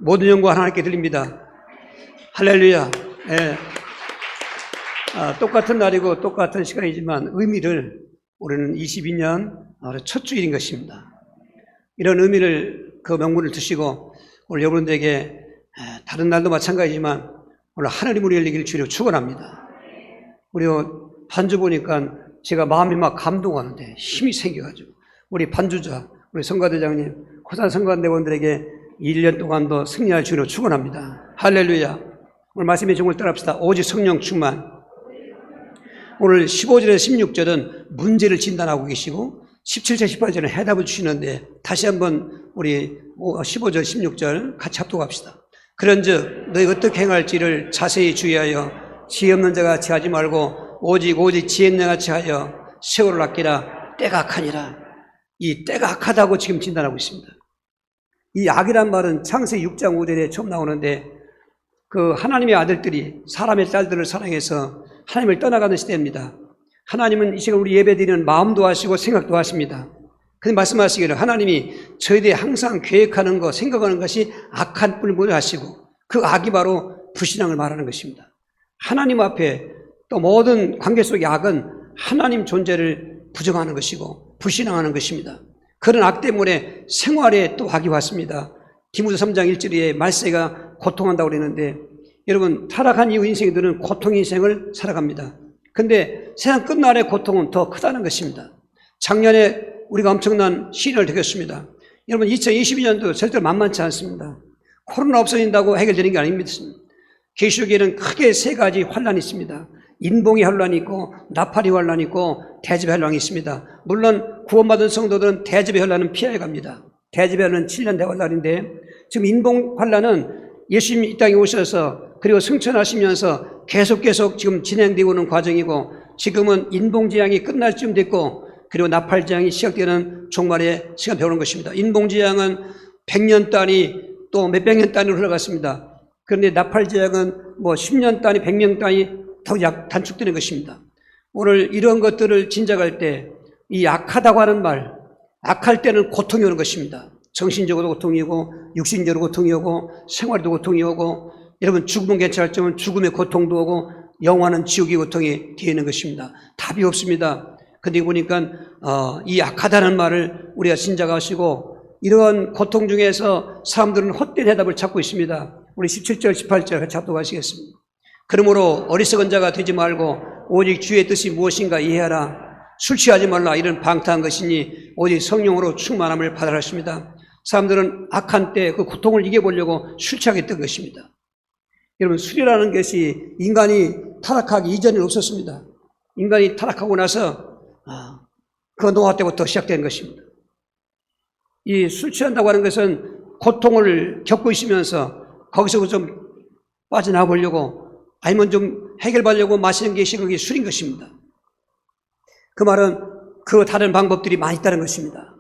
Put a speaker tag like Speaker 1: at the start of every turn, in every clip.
Speaker 1: 모든 영광 하나님께 드립니다. 할렐루야. 예. 똑같은 날이고 똑같은 시간이지만 의미를 우리는 22년 첫 주일인 것입니다. 이런 의미를 그 명분을 드시고 오늘 여러분들에게 다른 날도 마찬가지지만 오늘 하나님 우리를 이길 주로 축원합니다. 우리 반주 보니까 제가 마음이 막 감동하는데 힘이 생겨가지고 우리 반주자 우리 성가대장님 고산 성가대원들에게 1년 동안도 승리할 주로 축원합니다. 할렐루야. 오늘 말씀의 제목을 따라합시다. 오직 성령 충만. 오늘 15절에서 16절은 문제를 진단하고 계시고 17절 18절은 해답을 주시는데 다시 한번 우리 15절 16절 같이 합독합시다. 그런즉 너희 어떻게 행할지를 자세히 주의하여 지혜 없는 자같이 하지 말고 오직 지혜 있는 자같이 하여 세월을 아끼라. 때가 악하니라. 이 때가 악하다고 지금 진단하고 있습니다. 이 악이란 말은 창세기 6장 5절에 처음 나오는데 그 하나님의 아들들이 사람의 딸들을 사랑해서 하나님을 떠나가는 시대입니다. 하나님은 이 시간 우리 예배드리는 마음도 하시고 생각도 하십니다. 그런데 말씀하시기를 하나님이 저희들이 항상 계획하는 것, 생각하는 것이 악한 뿐을 하시고 그 악이 바로 불신앙을 말하는 것입니다. 하나님 앞에 또 모든 관계 속의 악은 하나님 존재를 부정하는 것이고 불신앙하는 것입니다. 그런 악 때문에 생활에 또 악이 왔습니다. 디모데 3장 1절에 말세가 고통한다고 그랬는데 여러분 타락한 이후 인생들은 고통 인생을 살아갑니다. 근데 세상 끝날의 고통은 더 크다는 것입니다. 작년에 우리가 엄청난 시련을 겪었습니다. 여러분 2022년도 절대로 만만치 않습니다. 코로나 없어진다고 해결되는 게 아닙니다. 계시록에는 크게 세 가지 환란이 있습니다. 인봉의 환란이 있고 나팔의 환란이 있고 대접의 환란이 있습니다. 물론 구원받은 성도들은 대접의 환란은 피해 갑니다. 대접의 환란은 7년 대환란인데 지금 인봉 환란은 예수님이 이 땅에 오셔서 그리고 승천하시면서 계속 지금 진행되고 있는 과정이고 지금은 인봉지향이 끝날 쯤 됐고 그리고 나팔지향이 시작되는 종말의 시간 배우는 것입니다. 인봉지향은 100년 단위 또 몇백 년 단위로 흘러갔습니다. 그런데 나팔지향은 10년 단위, 100년 단위 더 단축되는 것입니다. 오늘 이런 것들을 진작할 때 이 악하다고 하는 말, 악할 때는 고통이 오는 것입니다. 정신적으로 고통이 오고 육신적으로 고통이 오고 생활도 고통이 오고 여러분 죽으면 괜찮을지만 죽음의 고통도 오고 영원한 지옥의 고통이 되는 것입니다. 답이 없습니다. 근데 보니까 이 악하다는 말을 우리가 진작하시고 이러한 고통 중에서 사람들은 헛된 해답을 찾고 있습니다. 우리 17절 18절 같이 합독하시겠습니다. 그러므로 어리석은 자가 되지 말고 오직 주의 뜻이 무엇인가 이해하라. 술 취하지 말라. 이런 방탕한 것이니 오직 성령으로 충만함을 받으라 했습니다. 사람들은 악한 때 그 고통을 이겨보려고 술 취하겠던 것입니다. 여러분 술이라는 것이 인간이 타락하기 이전에 없었습니다. 인간이 타락하고 나서 그 노아 때부터 시작된 것입니다. 이 술 취한다고 하는 것은 고통을 겪고 있으면서 거기서 좀 빠져나가 보려고 아니면 좀 해결받으려고 마시는 것이 그게 술인 것입니다. 그 말은 그 다른 방법들이 많이 있다는 것입니다.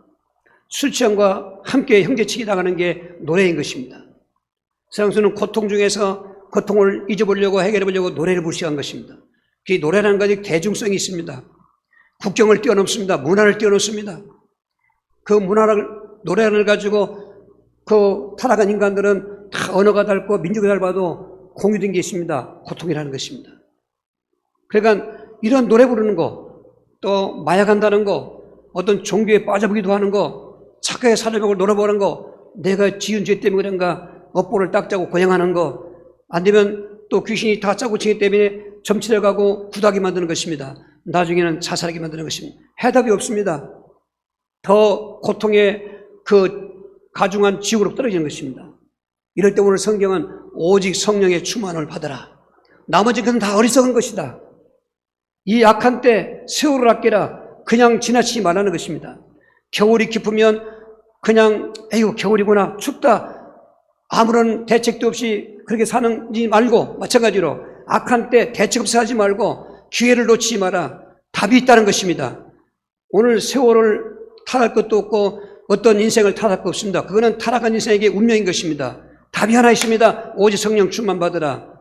Speaker 1: 술 취함과 함께 형제치기 당하는 게 노래인 것입니다. 세상에서는 고통 중에서 고통을 잊어보려고 해결해보려고 노래를 부르기 시작한 것입니다. 그 노래라는 것이 대중성이 있습니다. 국경을 뛰어넘습니다. 문화를 뛰어넘습니다. 그 문화를 노래를 가지고 그 타락한 인간들은 다 언어가 다르고 민족이 다르도 공유된 게 있습니다. 고통이라는 것입니다. 그러니까 이런 노래 부르는 거, 또 마약한다는 거, 어떤 종교에 빠져보기도 하는 거, 착하게 살려고 노래보는 거, 내가 지은 죄 때문에 그런가 업보를 딱 짜고 고행하는 거, 안 되면 또 귀신이 다 짜고 치기 때문에 점치려 가고 구닥이 만드는 것입니다. 나중에는 자살하게 만드는 것입니다. 해답이 없습니다. 더 고통의 그 가중한 지옥으로 떨어지는 것입니다. 이럴 때 오늘 성경은 오직 성령의 충만을 받아라. 나머지 건 다 어리석은 것이다. 이 악한 때 세월을 아끼라. 그냥 지나치지 말라는 것입니다. 겨울이 깊으면 그냥 에휴 겨울이구나 춥다 아무런 대책도 없이 그렇게 사는지 말고 마찬가지로 악한 때 대책 없이 하지 말고 기회를 놓치지 마라. 답이 있다는 것입니다. 오늘 세월을 탓할 것도 없고 어떤 인생을 탓할 것 없습니다. 그거는 타락한 인생에게 운명인 것입니다. 답이 하나 있습니다. 오직 성령 충만 받으라.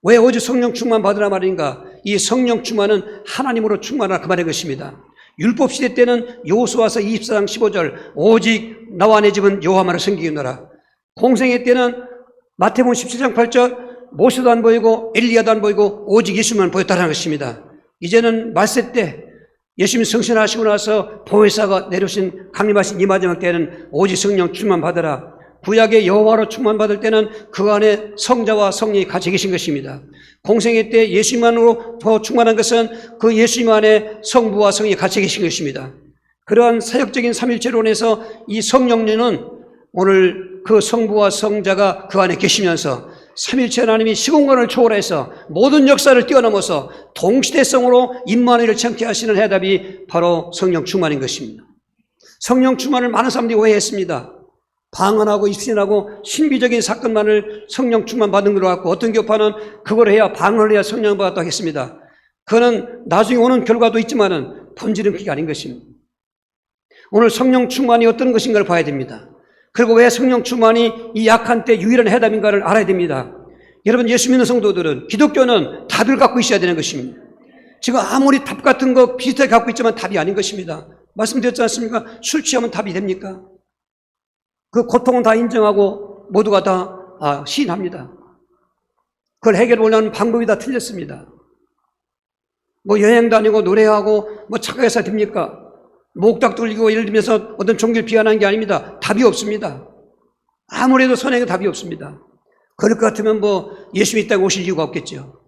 Speaker 1: 왜 오직 성령 충만 받으라 말인가? 이 성령 충만은 하나님으로 충만하라 그 말인 것입니다. 율법 시대 때는 여호수아서 24장 15절 오직 나와 내 집은 여호와만을 섬기겠노라. 공생애 때는 마태복음 17장 8절 모세도 안 보이고 엘리야도 안 보이고 오직 예수만 보였다는 것입니다. 이제는 말세 때 예수님이 승천하시고 나서 보혜사가 내려오신 강림하신 이 마지막 때는 오직 성령 충만 받으라. 구약의 여호와로 충만 받을 때는 그 안에 성자와 성령이 같이 계신 것입니다. 공생애 때 예수님만으로 더 충만한 것은 그 예수님 안에 성부와 성이 같이 계신 것입니다. 그러한 사역적인 삼일체론에서 이 성령님은 오늘 그 성부와 성자가 그 안에 계시면서 삼일체 하나님이 시공간을 초월해서 모든 역사를 뛰어넘어서 동시대성으로 임마누엘을 참게 하시는 해답이 바로 성령 충만인 것입니다. 성령 충만을 많은 사람들이 오해했습니다. 방언하고 입신하고 신비적인 사건만을 성령 충만 받은 걸로 갖고 어떤 교파는 그걸 해야 방언을 해야 성령 받았다고 했습니다. 그거는 나중에 오는 결과도 있지만은 본질은 그게 아닌 것입니다. 오늘 성령 충만이 어떤 것인가를 봐야 됩니다. 그리고 왜 성령 충만이 이 약한 때 유일한 해답인가를 알아야 됩니다. 여러분, 예수 믿는 성도들은, 기독교는 답을 갖고 있어야 되는 것입니다. 지금 아무리 답 같은 거 비슷하게 갖고 있지만 답이 아닌 것입니다. 말씀드렸지 않습니까? 술 취하면 답이 됩니까? 그 고통은 다 인정하고 모두가 다 시인합니다. 그걸 해결하려는 방법이 다 틀렸습니다. 뭐 여행 다니고 노래하고 뭐 착각해서 됩니까? 목닥 돌리고 예를 들면서 어떤 종교를 비하하는 게 아닙니다. 답이 없습니다. 아무래도 선행에 답이 없습니다. 그럴 것 같으면 뭐 예수님이 이 땅에 오실 이유가 없겠죠.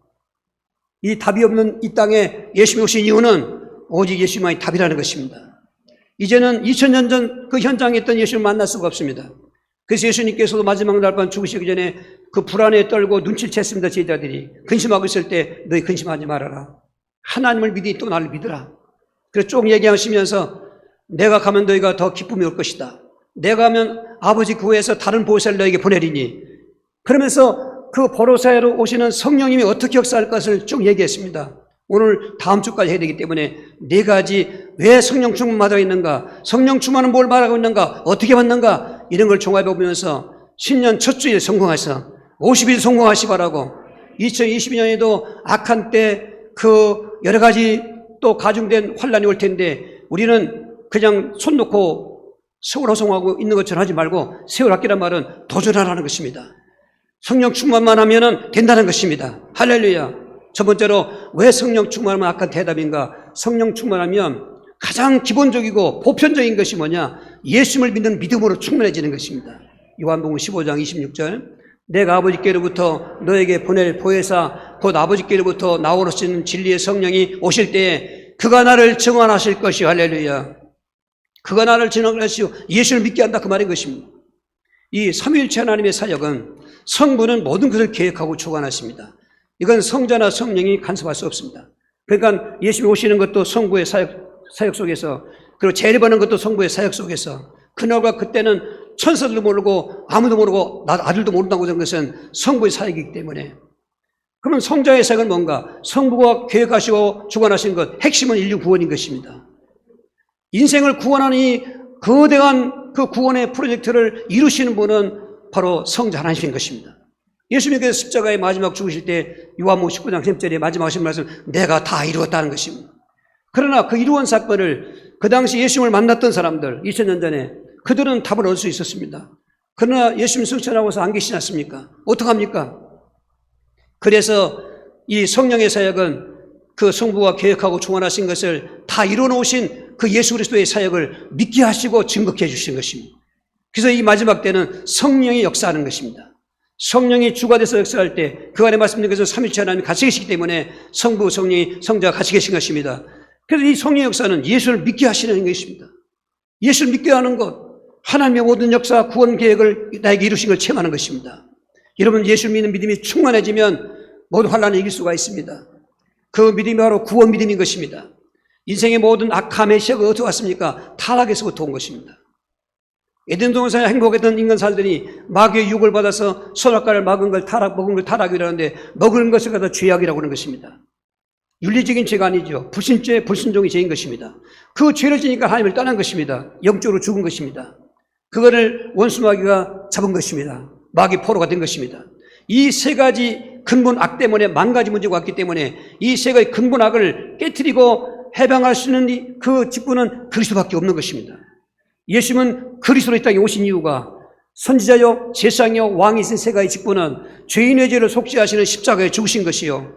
Speaker 1: 이 답이 없는 이 땅에 예수님이 오신 이유는 오직 예수님만이 답이라는 것입니다. 이제는 2000년 전 그 현장에 있던 예수님을 만날 수가 없습니다. 그래서 예수님께서도 마지막 날밤 죽으시기 전에 그 불안에 떨고 눈치를 챘습니다. 제자들이 근심하고 있을 때 너희 근심하지 말아라. 하나님을 믿으니 또 나를 믿으라. 그래서 쭉 얘기하시면서 내가 가면 너희가 더 기쁨이 올 것이다. 내가 가면 아버지 구해서 다른 보혜사를 너에게 보내리니. 그러면서 그 보혜사로 오시는 성령님이 어떻게 역사할 것을 쭉 얘기했습니다. 오늘 다음 주까지 해야 되기 때문에 네 가지 왜 성령 충만 받아 있는가, 성령 충만은 뭘 말하고 있는가, 어떻게 받는가, 이런 걸 종합해 보면서 신년 첫 주일 성공해서 50일 성공하시 바라고 2022년에도 악한 때 그 여러 가지 또 가중된 환란이 올 텐데 우리는 그냥 손 놓고 세월 호송하고 있는 것처럼 하지 말고 세월 아끼란 말은 도전하라는 것입니다. 성령 충만만 하면 된다는 것입니다. 할렐루야. 첫 번째로 왜 성령 충만하면 악한 대답인가? 성령 충만하면 가장 기본적이고 보편적인 것이 뭐냐? 예수님을 믿는 믿음으로 충만해지는 것입니다. 요한복음 15장 26절 내가 아버지께로부터 너에게 보낼 보혜사 곧 아버지께로부터 나오시는 진리의 성령이 오실 때에 그가 나를 증언하실 것이 할렐루야. 그가 나를 증언하시오. 예수를 믿게 한다 그 말인 것입니다. 이 삼위일체 하나님의 사역은 성부는 모든 것을 계획하고 주관하십니다. 이건 성자나 성령이 간섭할 수 없습니다. 그러니까 예수님이 오시는 것도 성부의 사역 속에서, 그리고 재림하는 것도 성부의 사역 속에서, 그날과 그때는 천사들도 모르고 아무도 모르고 아들도 모른다고 하는 것은 성부의 사역이기 때문에. 그러면 성자의 사역은 뭔가? 성부가 계획하시고 주관하신 것, 핵심은 인류 구원인 것입니다. 인생을 구원하는 이 거대한 그 구원의 프로젝트를 이루시는 분은 바로 성자 하나님인 것입니다. 예수님께서 십자가의 마지막 죽으실 때 요한복음 19장 10절에 마지막 하신 말씀, 내가 다 이루었다는 것입니다. 그러나 그 이루은 사건을 그 당시 예수님을 만났던 사람들 2000년 전에 그들은 답을 얻을 수 있었습니다. 그러나 예수님 승천하고서 안 계시지 않습니까? 어떡합니까? 그래서 이 성령의 사역은 그 성부가 계획하고 주관하신 것을 다 이루어놓으신 그 예수 그리스도의 사역을 믿게 하시고 증거케 해주신 것입니다. 그래서 이 마지막 때는 성령이 역사하는 것입니다. 성령이 주가 돼서 역사할 때 그 안에 말씀드린 것은 삼위일체 하나님이 같이 계시기 때문에 성부, 성령이, 성자가 같이 계신 것입니다. 그래서 이 성령의 역사는 예수를 믿게 하시는 것입니다. 예수를 믿게 하는 것, 하나님의 모든 역사, 구원 계획을 나에게 이루신 걸 체험하는 것입니다. 여러분, 예수를 믿는 믿음이 충만해지면 모든 환란을 이길 수가 있습니다. 그 믿음이 바로 구원 믿음인 것입니다. 인생의 모든 악함의 시작은 어떻게 왔습니까? 타락에서부터 온 것입니다. 에덴 동산에 행복했던 인간살들이 마귀의 유혹을 받아서 선악과를 먹은 걸 타락이라고 하는데 먹은 것을 갖다 죄악이라고 하는 것입니다. 윤리적인 죄가 아니죠. 불신죄, 불순종이 죄인 것입니다. 그 죄를 지니까 하나님을 떠난 것입니다. 영적으로 죽은 것입니다. 그거를 원수 마귀가 잡은 것입니다. 마귀 포로가 된 것입니다. 이 세 가지 근본 악 때문에 만 가지 문제가 왔기 때문에 이 세 가지 근본 악을 깨트리고 해방할 수 있는 그 직분은 그리스도밖에 없는 것입니다. 예수님은 그리스도로 이 땅에 오신 이유가 선지자요 제사장이요 왕이신 세가의 직분은 죄인의 죄를 속죄하시는 십자가에 죽으신 것이요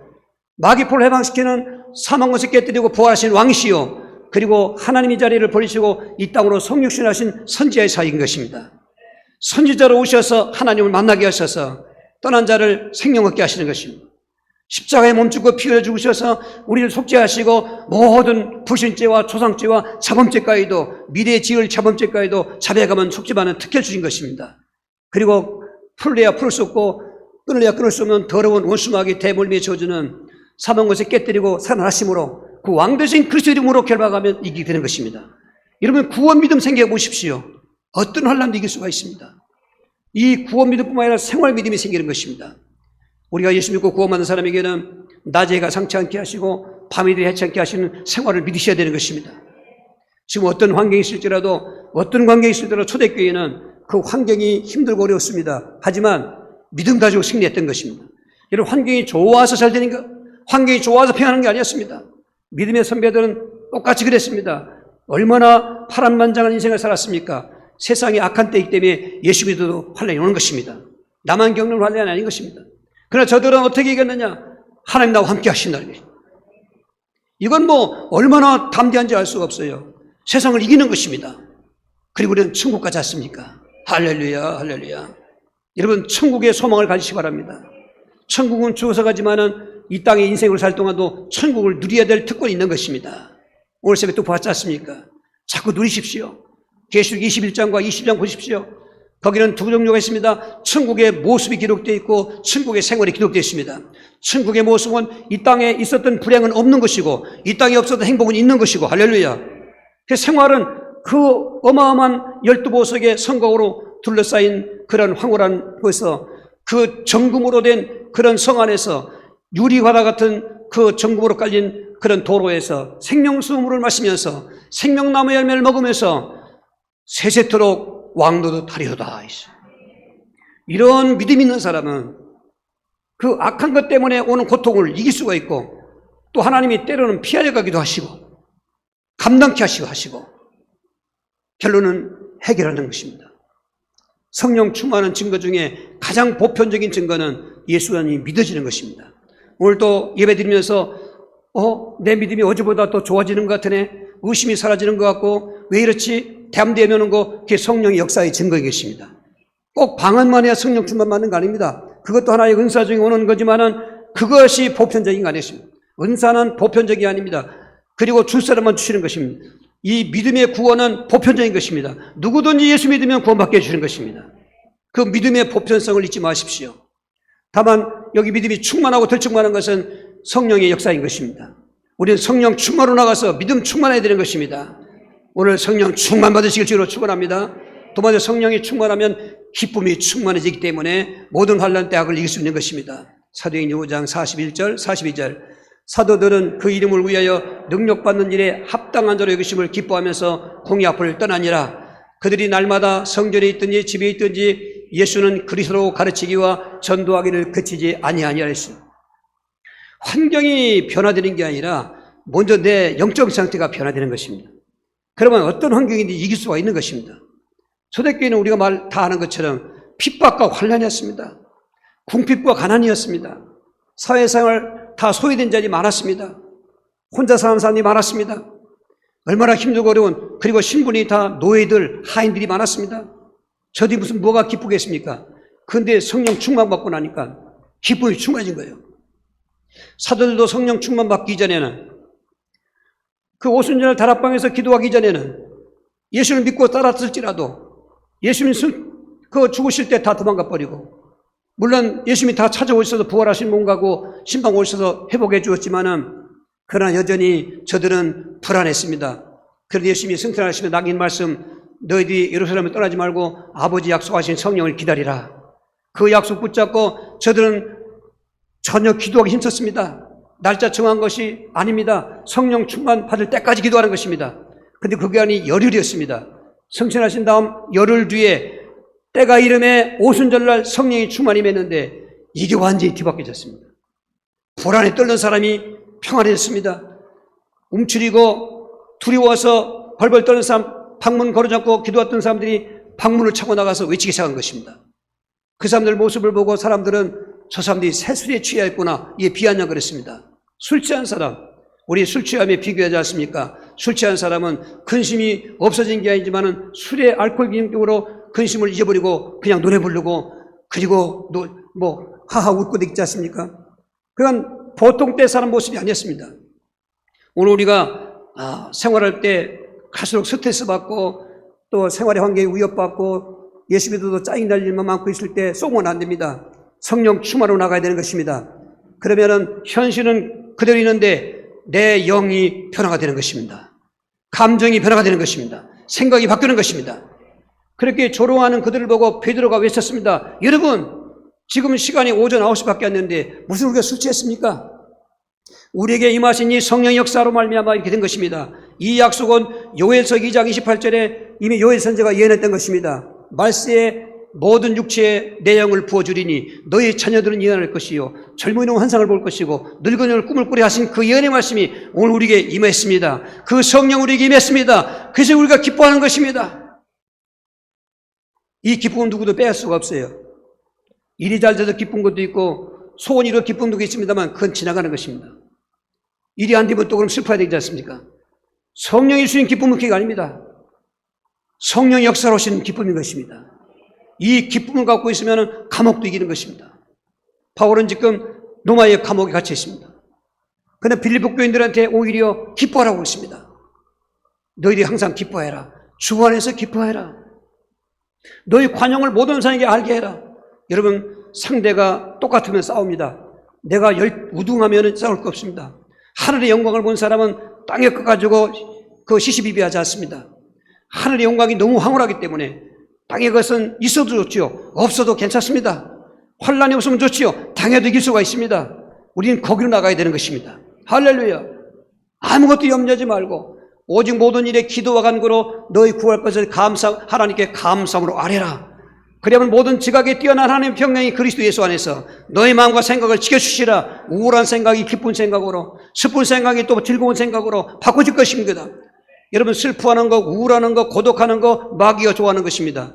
Speaker 1: 마귀포를 해방시키는 사망 것을 깨뜨리고 부활하신 왕이시요 그리고 하나님의 자리를 버리시고 이 땅으로 성육신하신 선지자의 사역인 것입니다. 선지자로 오셔서 하나님을 만나게 하셔서 떠난 자를 생명 얻게 하시는 것입니다. 십자가에 몸죽고 피 흘려 죽으셔서 우리를 속죄하시고 모든 불신죄와 조상죄와 자범죄까지도 미래에 지을 자범죄까지도 자백하면 속죄받는 특혜를 주신 것입니다. 그리고 풀래야 풀 수 없고 끊을래야 끊을 수 없는 더러운 원수마귀 대물미의 저주는 사망 것을 깨뜨리고 살아나심으로 그 왕되신 그리스도 이름으로 결박하면 이기게 되는 것입니다. 여러분 구원 믿음 생겨 보십시오. 어떤 환난도 이길 수가 있습니다. 이 구원 믿음뿐만 아니라 생활 믿음이 생기는 것입니다. 우리가 예수 믿고 구원받는 사람에게는 낮에 해가 상치 않게 하시고 밤이 되지 않게 하시는 생활을 믿으셔야 되는 것입니다. 지금 어떤 환경이 있을지라도 어떤 관계가 있을지라도 초대교회는 그 환경이 힘들고 어려웠습니다. 하지만 믿음 가지고 승리했던 것입니다. 여러분 환경이 좋아서 잘 되는 것, 환경이 좋아서 평안한 게 아니었습니다. 믿음의 선배들은 똑같이 그랬습니다. 얼마나 파란만장한 인생을 살았습니까? 세상이 악한 때이기 때문에 예수 믿어도 환난이 오는 것입니다. 나만 겪는 환난이 아닌 것입니다. 그러나 저들은 어떻게 이겼느냐? 하나님 나와 함께 하신다는 것입니다. 이건 뭐 얼마나 담대한지 알 수가 없어요. 세상을 이기는 것입니다. 그리고 우리는 천국 가지 않습니까? 할렐루야, 할렐루야. 여러분 천국의 소망을 가지시기 바랍니다. 천국은 죽어서 가지만은 이 땅에 인생을 살 동안도 천국을 누려야 될 특권이 있는 것입니다. 오늘 새벽 또 보았지 않습니까? 자꾸 누리십시오. 계시록 21장과 20장 보십시오. 거기는 두 종류가 있습니다. 천국의 모습이 기록되어 있고 천국의 생활이 기록되어 있습니다. 천국의 모습은 이 땅에 있었던 불행은 없는 것이고 이 땅에 없었던 행복은 있는 것이고 할렐루야. 그 생활은 그 어마어마한 12보석의 성곽으로 둘러싸인 그런 황홀한 곳에서 그 정금으로 된 그런 성 안에서 유리바다 같은 그 정금으로 깔린 그런 도로에서 생명수물을 마시면서 생명나무 열매를 먹으면서 세세토록 왕노도 타리로다. 이런 믿음 있는 사람은 그 악한 것 때문에 오는 고통을 이길 수가 있고 또 하나님이 때로는 피하려 가기도 하시고 감당케 하시고 결론은 해결하는 것입니다. 성령 충만한 증거 중에 가장 보편적인 증거는 예수님이 믿어지는 것입니다. 오늘 또 예배 드리면서 내 믿음이 어제보다 더 좋아지는 것 같으네. 의심이 사라지는 것 같고 왜 이렇지? 담대하면 오는 거 그게 성령의 역사의 증거인 것입니다. 꼭 방언만 해야 성령 충만 받는 거 아닙니다. 그것도 하나의 은사 중에 오는 거지만은 그것이 보편적인 거 아니었습니다. 은사는 보편적이 아닙니다. 그리고 줄 사람만 주시는 것입니다. 이 믿음의 구원은 보편적인 것입니다. 누구든지 예수 믿으면 구원받게 해주시는 것입니다. 그 믿음의 보편성을 잊지 마십시오. 다만 여기 믿음이 충만하고 덜 충만한 것은 성령의 역사인 것입니다. 우리는 성령 충만으로 나가서 믿음 충만해야 되는 것입니다. 오늘 성령 충만 받으시길 주로 축원합니다. 두 번째 성령이 충만하면 기쁨이 충만해지기 때문에 모든 환난 때 악을 이길 수 있는 것입니다. 사도행전 5장 41절 42절 사도들은 그 이름을 위하여 능력받는 일에 합당한 자로 여기심을 기뻐하면서 공의 앞을 떠나니라. 그들이 날마다 성전에 있든지 집에 있든지 예수는 그리스도로 가르치기와 전도하기를 그치지 아니하니라 했습니다. 환경이 변화되는 게 아니라 먼저 내 영적 상태가 변화되는 것입니다. 그러면 어떤 환경인지 이길 수가 있는 것입니다. 초대교회는 우리가 말 다 아는 것처럼 핍박과 환난이었습니다. 궁핍과 가난이었습니다. 사회생활 다 소외된 자들이 많았습니다. 혼자 사는 사람이 많았습니다. 얼마나 힘들고 어려운 그리고 신분이 다 노예들, 하인들이 많았습니다. 저들이 무슨 뭐가 기쁘겠습니까? 그런데 성령 충만 받고 나니까 기쁨이 충만해진 거예요. 사도들도 성령 충만 받기 이전에는 그 오순절 다락방에서 기도하기 전에는 예수를 믿고 따랐을지라도 예수님 그 죽으실 때 다 도망가 버리고 물론 예수님이 다 찾아오셔서 부활하신 몸가고 신방 오셔서 회복해 주었지만은 그러나 여전히 저들은 불안했습니다. 그래도 예수님이 승천하시며 남긴 말씀 너희들이 예루살렘을 떠나지 말고 아버지 약속하신 성령을 기다리라. 그 약속 붙잡고 저들은 전혀 기도하기 힘썼습니다. 날짜 정한 것이 아닙니다. 성령 충만 받을 때까지 기도하는 것입니다. 그런데 그게 아니 열흘이었습니다. 승천하신 다음 열흘 뒤에 때가 이름에 오순절날 성령이 충만이 맺는데 이게 완전히 뒤바뀌어졌습니다. 불안에 떨는 사람이 평안해졌습니다. 움츠리고 두려워서 벌벌 떠는 사람, 방문 걸어잡고 기도했던 사람들이 방문을 차고 나가서 외치기 시작한 것입니다. 그 사람들 모습을 보고 사람들은 저 사람들이 새술에 취해 있구나, 이게 비아냥 그랬습니다. 술 취한 사람, 우리 술 취함에 비교하지 않습니까? 술 취한 사람은 근심이 없어진 게 아니지만은 술의 알코올 기능적으로 근심을 잊어버리고 그냥 노래 부르고 그리고 하하 웃고 있지 않습니까? 그건 보통 때 사는 모습이 아니었습니다. 오늘 우리가 생활할 때 갈수록 스트레스 받고 또 생활의 환경에 위협받고 예수 믿어도 짜증날 일만 많고 있을 때 쏘면 안 됩니다. 성령 충만으로 나가야 되는 것입니다. 그러면은 현실은 그대로 있는데 내 영이 변화가 되는 것입니다. 감정이 변화가 되는 것입니다. 생각이 바뀌는 것입니다. 그렇게 조롱하는 그들을 보고 베드로가 외쳤습니다. 여러분, 지금 시간이 오전 9시밖에 안 됐는데 무슨 우리가 술 취했습니까? 우리에게 임하신 이 성령의 역사로 말미암아 이렇게 된 것입니다. 이 약속은 요엘서 2장 28절에 이미 요엘 선지자가 예언했던 것입니다. 말세에 모든 육체의 내 영을 부어주리니 너희 자녀들은 일어날 것이요 젊은이는 환상을 볼 것이고 늙은이는 꿈을 꾸리 하신 그 예언의 말씀이 오늘 우리에게 임했습니다. 그 성령 우리에게 임했습니다. 그래서 우리가 기뻐하는 것입니다. 이 기쁨은 누구도 빼앗을 수가 없어요. 일이 잘 돼서 기쁜 것도 있고 소원이 이루어 기쁜 것도 있습니다만 그건 지나가는 것입니다. 일이 안 되면 또 그럼 슬퍼야 되지 않습니까? 성령이 주신 기쁨은 그게 아닙니다. 성령이 역사로 오시는 기쁨인 것입니다. 이 기쁨을 갖고 있으면 감옥도 이기는 것입니다. 바울은 지금 로마의 감옥에 갇혀 있습니다. 그러나 빌립보 교인들한테 오히려 기뻐하라고 했습니다. 너희들이 항상 기뻐해라. 주 안에서 기뻐해라. 너희 관용을 모든 사람에게 알게 해라. 여러분, 상대가 똑같으면 싸웁니다. 내가 우등하면 싸울 거 없습니다. 하늘의 영광을 본 사람은 땅에 거 가지고 그 시시비비하지 않습니다. 하늘의 영광이 너무 황홀하기 때문에 땅의 것은 있어도 좋지요, 없어도 괜찮습니다. 환란이 없으면 좋지요, 당해도 이길 수가 있습니다. 우리는 거기로 나가야 되는 것입니다. 할렐루야. 아무것도 염려하지 말고 오직 모든 일에 기도와 간구로 너희 구할 것을 하나님께 감사함으로 아뢰라. 그러면 모든 지각에 뛰어난 하나님의 평강이 그리스도 예수 안에서 너희 마음과 생각을 지켜주시라. 우울한 생각이 기쁜 생각으로, 슬픈 생각이 또 즐거운 생각으로 바꿔질 것입니다. 여러분, 슬퍼하는 거, 우울하는 거, 고독하는 거 마귀가 좋아하는 것입니다.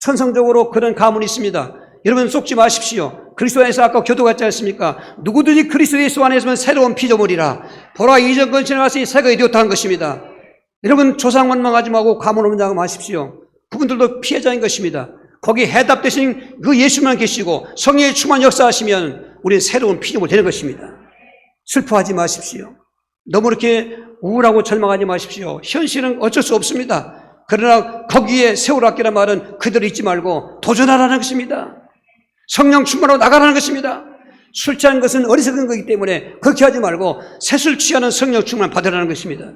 Speaker 1: 천성적으로 그런 가문이 있습니다. 여러분, 속지 마십시오. 그리스도 안에서 아까 교도같지 않습니까? 누구든지 그리스도 예수 안에서는 새로운 피조물이라. 보라, 이전 건 지나갔으니 새가 이되었다 한 것입니다. 여러분, 조상 원망하지 말고 가문 원망하지 마십시오. 그분들도 피해자인 것입니다. 거기 해답 대신 그 예수만 계시고 성령의 충만 역사하시면 우리는 새로운 피조물이 되는 것입니다. 슬퍼하지 마십시오. 너무 이렇게 우울하고 절망하지 마십시오. 현실은 어쩔 수 없습니다. 그러나 거기에 세우라기란 말은 그대로 있지 말고 도전하라는 것입니다. 성령 충만으로 나가라는 것입니다. 술 취한 것은 어리석은 거기 때문에 그렇게 하지 말고 새술 취하는 성령 충만 받으라는 것입니다.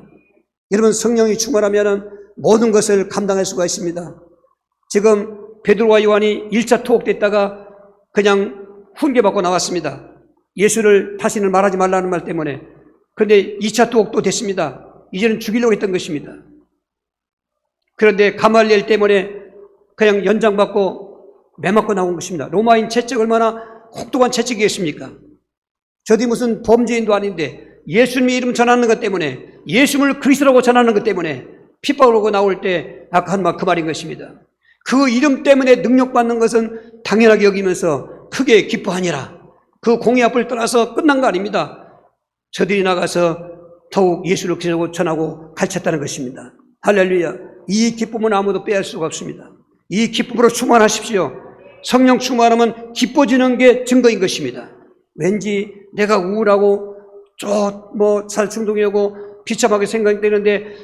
Speaker 1: 여러분, 성령이 충만하면 모든 것을 감당할 수가 있습니다. 지금 베드로와 요한이 1차 투옥됐다가 그냥 훈계받고 나왔습니다. 예수를 다시는 말하지 말라는 말 때문에. 그런데 2차 투옥도 됐습니다. 이제는 죽이려고 했던 것입니다. 그런데 가말리엘 때문에 그냥 연장받고 매맞고 나온 것입니다. 로마인 채찍 얼마나 혹독한 채찍이겠습니까? 저도 무슨 범죄인도 아닌데 예수님의 이름 전하는 것 때문에, 예수님을 그리스도라고 전하는 것 때문에 핍박을 하고 나올 때 아까 한 말 그 말인 것입니다. 그 이름 때문에 능력받는 것은 당연하게 여기면서 크게 기뻐하니라. 그 공의 앞을 떠나서 끝난 거 아닙니다. 저들이 나가서 더욱 예수를 전하고 가르쳤다는 것입니다. 할렐루야. 이 기쁨은 아무도 빼앗을 수가 없습니다. 이 기쁨으로 충만하십시오. 성령 충만하면 기뻐지는 게 증거인 것입니다. 왠지 내가 우울하고 살충동이 오고 비참하게 생각되는데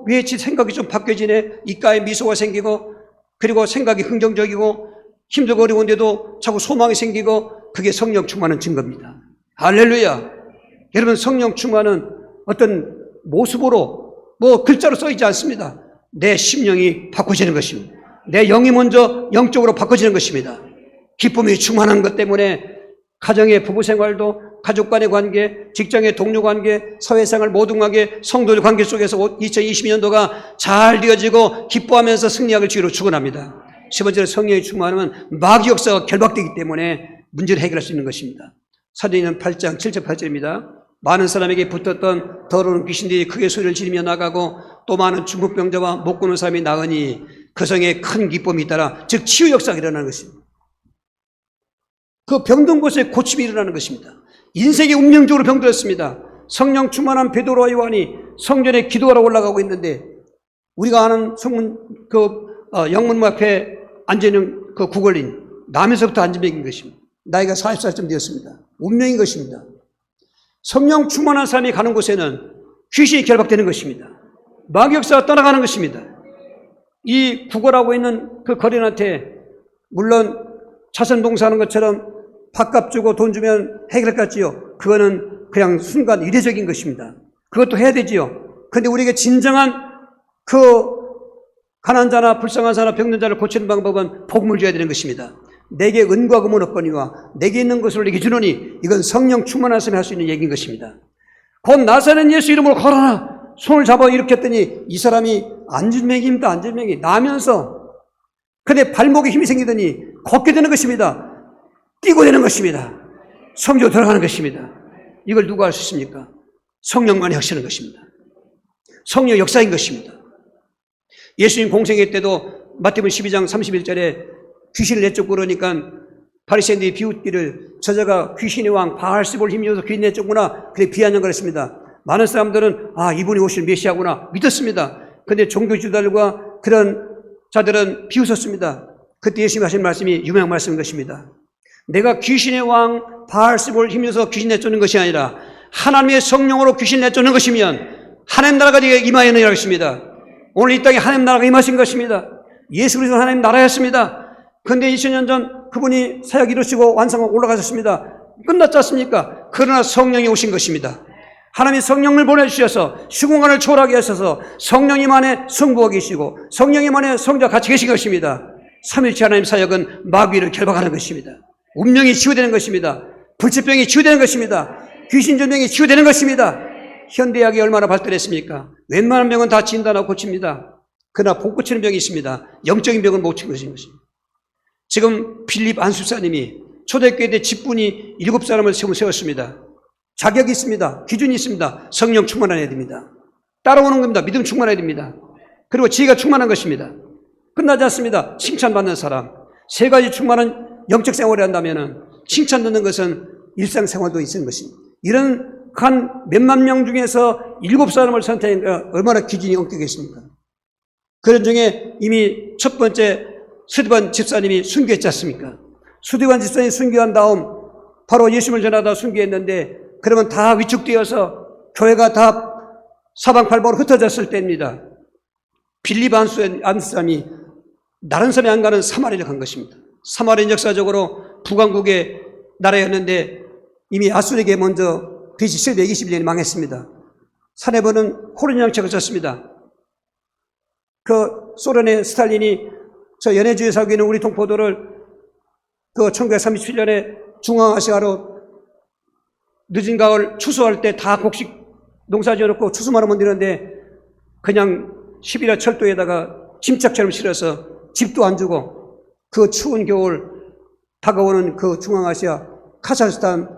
Speaker 1: 왜 생각이 좀 바뀌어지네. 입가에 미소가 생기고 그리고 생각이 긍정적이고 힘들고 어려운데도 자꾸 소망이 생기고 그게 성령 충만한 증거입니다. 할렐루야. 여러분, 성령 충만은 어떤 모습으로 글자로 써있지 않습니다. 내 심령이 바꿔지는 것입니다. 내 영이 먼저 영적으로 바꿔지는 것입니다. 기쁨이 충만한 것 때문에 가정의 부부생활도, 가족 간의 관계, 직장의 동료 관계, 사회생활 모든 관계, 성도들 관계 속에서 2022년도가 잘 되어지고 기뻐하면서 승리하길 주기로 축원합니다. 세 번째로, 성령이 충만하면 마귀 역사가 결박되기 때문에 문제를 해결할 수 있는 것입니다. 사도행전 8장 7절 8절입니다. 많은 사람에게 붙었던 더러운 귀신들이 크게 소리를 지르며 나가고 또 많은 중풍병자와 못 걷는 사람이 나으니 그 성에 큰 기쁨이 잇따라 즉 치유 역사가 일어나는 것입니다. 그 병든 곳에 고침이 일어나는 것입니다. 인생이 운명적으로 병들었습니다. 성령 충만한 베드로와 요한이 성전에 기도하러 올라가고 있는데 우리가 아는 영문 앞에 앉아있는 그 구걸린 남에서부터 안전병인 것입니다. 나이가 40살쯤 되었습니다. 운명인 것입니다. 성령 충만한 사람이 가는 곳에는 귀신이 결박되는 것입니다. 마귀역사가 떠나가는 것입니다. 이 구걸하고 있는 그 거린한테 물론 차선 봉사하는 것처럼 밥값 주고 돈 주면 해결할까지요. 그거는 그냥 순간 이례적인 것입니다. 그것도 해야 되지요. 그런데 우리에게 진정한 그 가난한 자나 불쌍한 자나 병든 자를 고치는 방법은 복음을 줘야 되는 것입니다. 내게 은과 금은 없거니와 내게 있는 것을 내게 주노니 이건 성령 충만한 사람이 할 수 있는 얘기인 것입니다. 곧 나사렛 예수 이름으로 걸어라. 손을 잡아 일으켰더니 이 사람이 안진뱅이입니다. 안진뱅이 나면서 근데 발목에 힘이 생기더니 걷게 되는 것입니다. 뛰고 되는 것입니다. 성전으로 들어가는 것입니다. 이걸 누가 할 수 있습니까? 성령만이 하시는 것입니다. 성령 역사인 것입니다. 예수님 공생애 때도 마태복음 12장 31절에 귀신을 내쫓고 그러니까 바리새인들이 비웃기를 저자가 귀신의 왕 바알세볼을 힘입어서 귀신 내쫓구나 그래 비아냥 그랬습니다. 많은 사람들은 이분이 오실 메시아구나 믿었습니다. 그런데 종교지도자들과 그런 자들은 비웃었습니다. 그때 예수님이 하신 말씀이 유명한 말씀인 것입니다. 내가 귀신의 왕 바알세볼을 힘입어서 귀신 내쫓는 것이 아니라 하나님의 성령으로 귀신 내쫓는 것이면 하나님 나라가 네게 임하였느니라 했습니다. 오늘 이 땅에 하나님 나라가 임하신 것입니다. 예수 그리스도는 하나님 나라였습니다. 그런데 2000년 전 그분이 사역 이루시고 완성하고 올라가셨습니다. 끝났지 않습니까? 그러나 성령이 오신 것입니다. 하나님이 성령을 보내주셔서 시공간을 초월하게 하셔서 성령님 안에 성부가 계시고 성령님 안에 성자가 같이 계신 것입니다. 삼위일체 하나님 사역은 마귀를 결박하는 것입니다. 운명이 치유되는 것입니다. 불치병이 치유되는 것입니다. 귀신전병이 치유되는 것입니다. 현대의학이 얼마나 발달했습니까? 웬만한 병은 다 진단하고 고칩니다. 그러나 못 고치는 병이 있습니다. 영적인 병은 못 고치는 것입니다. 지금 필립 안수사님이 초대교회 때 직분이 7사람을 세웠습니다. 자격이 있습니다. 기준이 있습니다. 성령 충만해야 됩니다. 따라오는 겁니다. 믿음 충만해야 됩니다. 그리고 지혜가 충만한 것입니다. 끝나지 않습니다. 칭찬받는 사람. 3가지 충만한 영적 생활을 한다면 칭찬 듣는 것은 일상생활도 있는 것입니다. 이런 한 몇만 명 중에서 7사람을 선택하니까 얼마나 기준이 엄격했습니까? 그런 중에 이미 첫 번째 수디반 집사님이 순교했지 않습니까? 수디반 집사님이 순교한 다음 바로 예수님을 전하다 순교했는데 그러면 다 위축되어서 교회가 다 사방팔방으로 흩어졌을 때입니다. 빌립 안수사람이 다른 섬에 안 가는 사마리아를 간 것입니다. 사마리아는 역사적으로 북왕국의 나라였는데 이미 아수르에게 먼저 BC 721년에 망했습니다. 사내부는 코로나 정책을 쳤습니다. 그 소련의 스탈린이 저 연해주에 살고 있는 우리 동포들을 그 1937년에 중앙아시아로 늦은 가을 추수할 때 다 곡식 농사 지어놓고 추수만 하면 되는데 그냥 시베리아 철도에다가 짐짝처럼 실어서 집도 안 주고 그 추운 겨울 다가오는 그 중앙아시아 카자흐스탄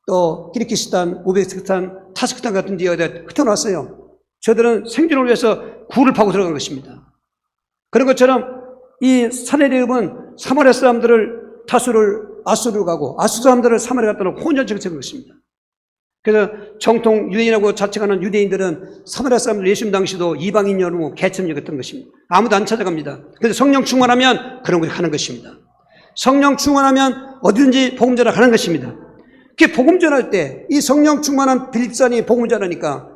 Speaker 1: 또 키르기스탄, 우즈베키스탄, 타스크스탄 같은 지역에 흩어놨어요. 저들은 생존을 위해서 굴을 파고 들어간 것입니다. 그런 것처럼 이 사내리움은 사마리아 사람들을 타수를 아수르로 가고 아수 사람들을 사마리아 갖다 놓고 혼전 정책을 했습니다. 그래서 정통 유대인이라고 자칭하는 유대인들은 사마리아 사람들 예수님 당시도 이방인 여러분 개천역이었던 것입니다. 아무도 안 찾아갑니다. 그래서 성령 충만하면 그런 것이 가는 것입니다. 성령 충만하면 어디든지 복음 전하 가는 것입니다. 그게 복음 전할 때 이 성령 충만한 빌립산이 복음 전하니까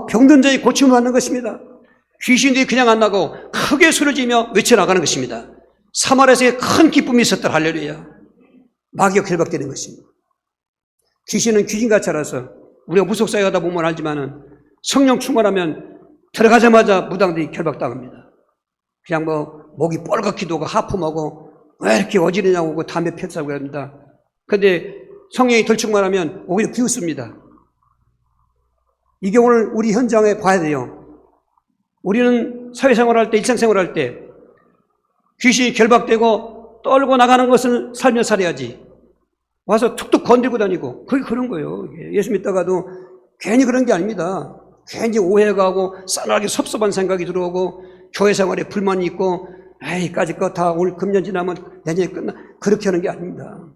Speaker 1: 병든 자의 고침을 받는 것입니다. 귀신들이 그냥 안 나고 크게 소리지며 외쳐나가는 것입니다. 사마리아에서 큰 기쁨이 있었다. 할렐루야. 마귀가 결박되는 것입니다. 귀신은 귀신같이 알아서 우리가 무속사회 하다 보면 알지만은 성령 충만하면 들어가자마자 무당들이 결박당합니다. 그냥 목이 뻘겋기도 하고 하품하고 왜 이렇게 어지르냐고 담배 폈다고 합니다. 그런데 성령이 덜 충만하면 오히려 비웃습니다. 이 경우를 우리 현장에 봐야 돼요. 우리는 사회생활할 때, 일상생활할 때 귀신이 결박되고 떨고 나가는 것을 살며 살아야지. 와서 툭툭 건들고 다니고 그게 그런 거예요. 예수 믿다가도 괜히 그런 게 아닙니다. 괜히 오해가 하고 싸늘하게 섭섭한 생각이 들어오고 교회 생활에 불만이 있고 에이 까짓 거 다 올 금년 지나면 내년에 끝나 그렇게 하는 게 아닙니다.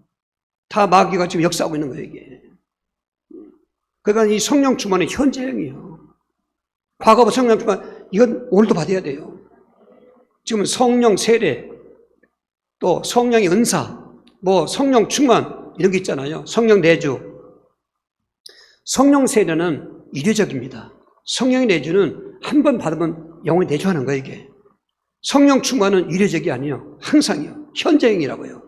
Speaker 1: 다 마귀가 지금 역사하고 있는 거예요 이게. 그러니까 이 성령 충만은 현재형이에요. 과거부 성령 충만 이건 오늘도 받아야 돼요. 지금 성령 세례 또 성령의 은사 뭐 성령 충만 이런 게 있잖아요. 성령 내주. 성령 세례는 이례적입니다. 성령의 내주는 한 번 받으면 영원히 내주하는 거예요 이게. 성령 충만은 이례적이 아니에요. 항상이요. 현재형이라고요.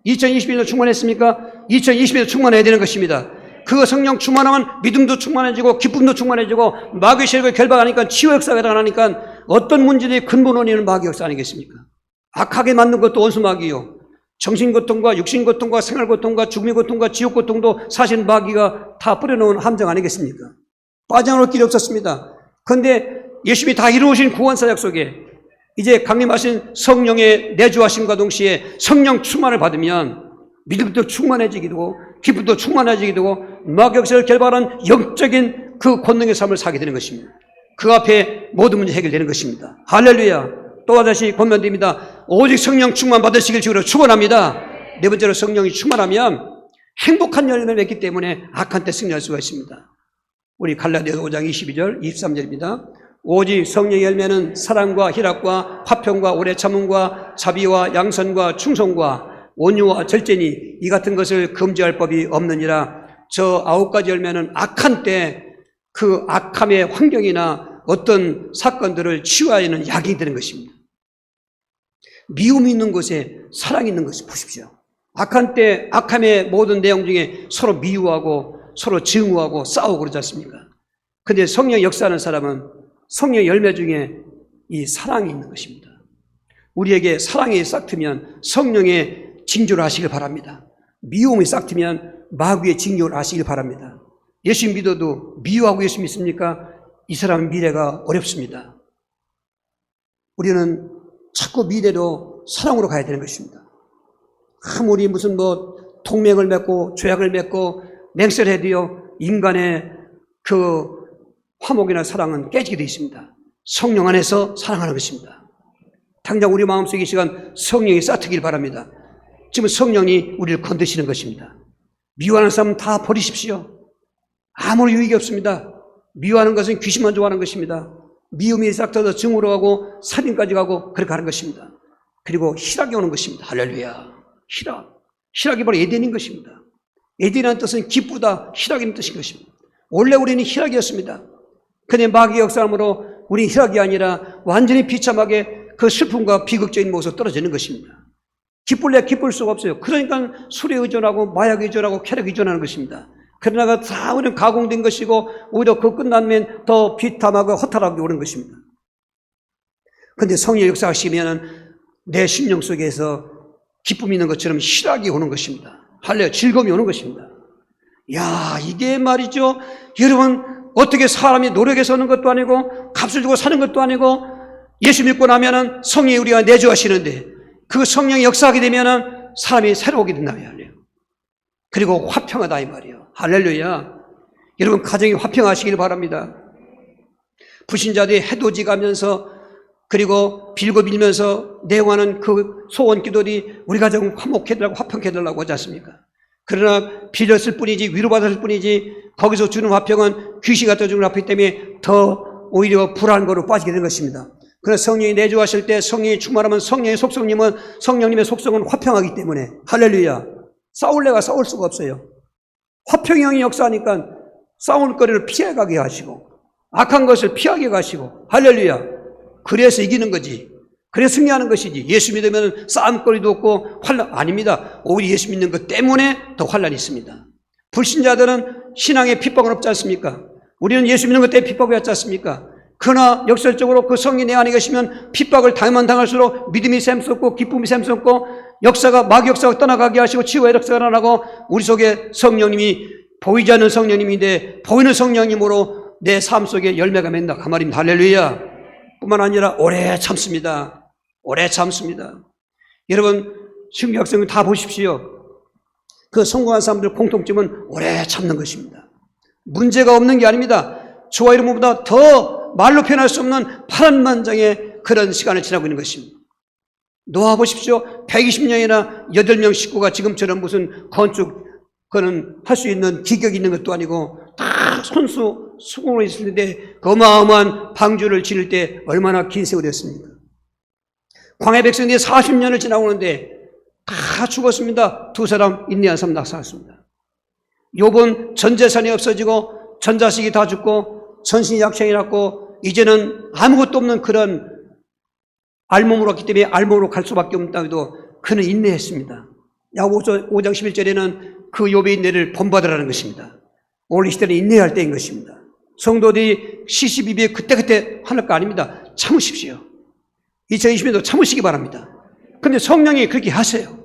Speaker 1: 2021년 충만했습니까? 2022년 충만해야 되는 것입니다. 그 성령 충만하면 믿음도 충만해지고 기쁨도 충만해지고 마귀의 세력을 결박하니까 치유 역사가 일어나니까 어떤 문제들이 근본 원인은 마귀 역사 아니겠습니까? 악하게 만든 것도 원수 마귀요. 정신고통과 육신고통과 생활고통과 죽음의 고통과 지옥고통도 사실 마귀가 다 뿌려놓은 함정 아니겠습니까? 빠져나올 길이 없었습니다. 그런데 예수님이 다 이루어진 구원사 약속에 이제 강림하신 성령의 내주하심과 동시에 성령 충만을 받으면 믿음도 충만해지기도 하고 기쁨도 충만해지기도 하고 마귀 역사를 결박하는 영적인 그 권능의 삶을 살게 되는 것입니다. 그 앞에 모든 문제 해결되는 것입니다. 할렐루야. 또 다시 권면드립니다. 오직 성령 충만 받으시길 주로 축원합니다. 네 번째로 성령이 충만하면 행복한 열매를 맺기 때문에 악한 때 승리할 수가 있습니다. 우리 갈라디아서 5장 22절 23절입니다. 오직 성령의 열매는 사랑과 희락과 화평과 오래 참음과 자비와 양선과 충성과 온유와 절제니 이 같은 것을 금지할 법이 없느니라. 저 9가지 열매는 악한 때 그 악함의 환경이나 어떤 사건들을 치유하는 약이 되는 것입니다. 미움이 있는 곳에 사랑이 있는 것을 보십시오. 악한 때 악함의 모든 내용 중에 서로 미워하고 서로 증오하고 싸우고 그러지 않습니까? 그런데 성령 역사하는 사람은 성령 열매 중에 이 사랑이 있는 것입니다. 우리에게 사랑이 싹트면 성령의 징조를 하시길 바랍니다. 미움이 싹트면 마귀의 징조를 하시길 바랍니다. 예수 믿어도 미워하고 예수 믿습니까? 이 사람은 미래가 어렵습니다. 우리는 자꾸 미래로 사랑으로 가야 되는 것입니다. 아무리 무슨 동맹을 맺고 조약을 맺고 맹세해도요 인간의 그 화목이나 사랑은 깨지게 되어 있습니다. 성령 안에서 사랑하는 것입니다. 당장 우리 마음속에 이 시간 성령이 싹트길 바랍니다. 지금 성령이 우리를 건드시는 것입니다. 미워하는 사람은 다 버리십시오. 아무런 유익이 없습니다. 미워하는 것은 귀신만 좋아하는 것입니다. 미움이 싹트어서 증오로 가고 살인까지 가고 그렇게 하는 것입니다. 그리고 희락이 오는 것입니다. 할렐루야. 희락이 바로 에덴인 것입니다. 에덴이라는 뜻은 기쁘다, 희락이라는 뜻인 것입니다. 원래 우리는 희락이었습니다. 그런데 마귀의 역사함으로 우리는 희락이 아니라 완전히 비참하게 그 슬픔과 비극적인 모습으로 떨어지는 것입니다. 기쁠래 기쁠 수가 없어요. 그러니까 술에 의존하고 마약에 의존하고 쾌락에 의존하는 것입니다. 그러나 다 우리는 가공된 것이고 오히려 그 끝나면 더 비참하고 허탈하게 오는 것입니다. 그런데 성령의 역사하시면 내 심령 속에서 기쁨이 있는 것처럼 희락이 오는 것입니다. 할렐루야, 즐거움이 오는 것입니다. 야, 이게 말이죠. 여러분, 어떻게 사람이 노력해서 오는 것도 아니고 값을 주고 사는 것도 아니고 예수 믿고 나면은 성령이 우리가 내주하시는데 그 성령이 역사하게 되면은 사람이 새로우게 된다 말이에요. 그리고 화평하다 이 말이에요. 할렐루야. 여러분 가정이 화평하시길 바랍니다. 불신자들이 해돋이 가면서 그리고 빌고 빌면서 내용하는 그 소원 기도들이 우리 가정 화목해달라고 화평해달라고 하지 않습니까? 그러나 빌었을 뿐이지 위로받았을 뿐이지 거기서 주는 화평은 귀신 갖다 주는 화평 때문에 더 오히려 불안한 거로 빠지게 되는 것입니다. 그래서 성령이 내주하실 때 성령이 충만하면 성령의 성령님의 속성은 화평하기 때문에 할렐루야. 싸울래가 싸울 수가 없어요. 화평의 영이 역사하니까 싸울 거리를 피해가게 하시고 악한 것을 피하게 가시고 할렐루야. 그래서 이기는 거지. 그래서 승리하는 것이지. 예수 믿으면 싸움거리도 없고 환란 아닙니다. 오히려 예수 믿는 것 때문에 더 환란이 있습니다. 불신자들은 신앙에 핍박은 없지 않습니까? 우리는 예수 믿는 것 때문에 핍박이 왔지 않습니까? 그러나 역설적으로 그 성이 내 안에 계시면 핍박을 당하면 당할수록 믿음이 샘솟고 기쁨이 샘솟고 역사가 마귀 역사가 떠나가게 하시고 치유의 역사가 일어나고 우리 속에 성령님이 보이지 않는 성령님인데 보이는 성령님으로 내 삶 속에 열매가 맺는다 그 말입니다. 할렐루야. 뿐만 아니라 오래 참습니다. 오래 참습니다. 여러분 신규 학생을 다 보십시오. 그 성공한 사람들 공통점은 오래 참는 것입니다. 문제가 없는 게 아닙니다. 주와 이름보다 더 말로 표현할 수 없는 파란만장의 그런 시간을 지나고 있는 것입니다. 놓아보십시오. 120년이나 8명 식구가 지금처럼 무슨 건축, 그는 할 수 있는 기격이 있는 것도 아니고 다 손수 수공으로 있을 때 그 어마어마한 방주를 지을 때 얼마나 긴 세월이었습니까? 광야 백성들이 40년을 지나고 오는데 다 죽었습니다. 두 사람 인내한 사람 낙사했습니다. 욥은 전 재산이 없어지고 전 자식이 다 죽고 전신이 약청이 났고 이제는 아무것도 없는 그런 알몸으로 왔기 때문에 알몸으로 갈 수밖에 없다고 해도 그는 인내했습니다. 야고보서 5장 11절에는 그 욥의 인내를 본받으라는 것입니다. 오늘 이 시대는 인내할 때인 것입니다. 성도들이 시시비비에 그때그때 하는 거 아닙니다. 참으십시오. 2020년도 참으시기 바랍니다. 그런데 성령이 그렇게 하세요.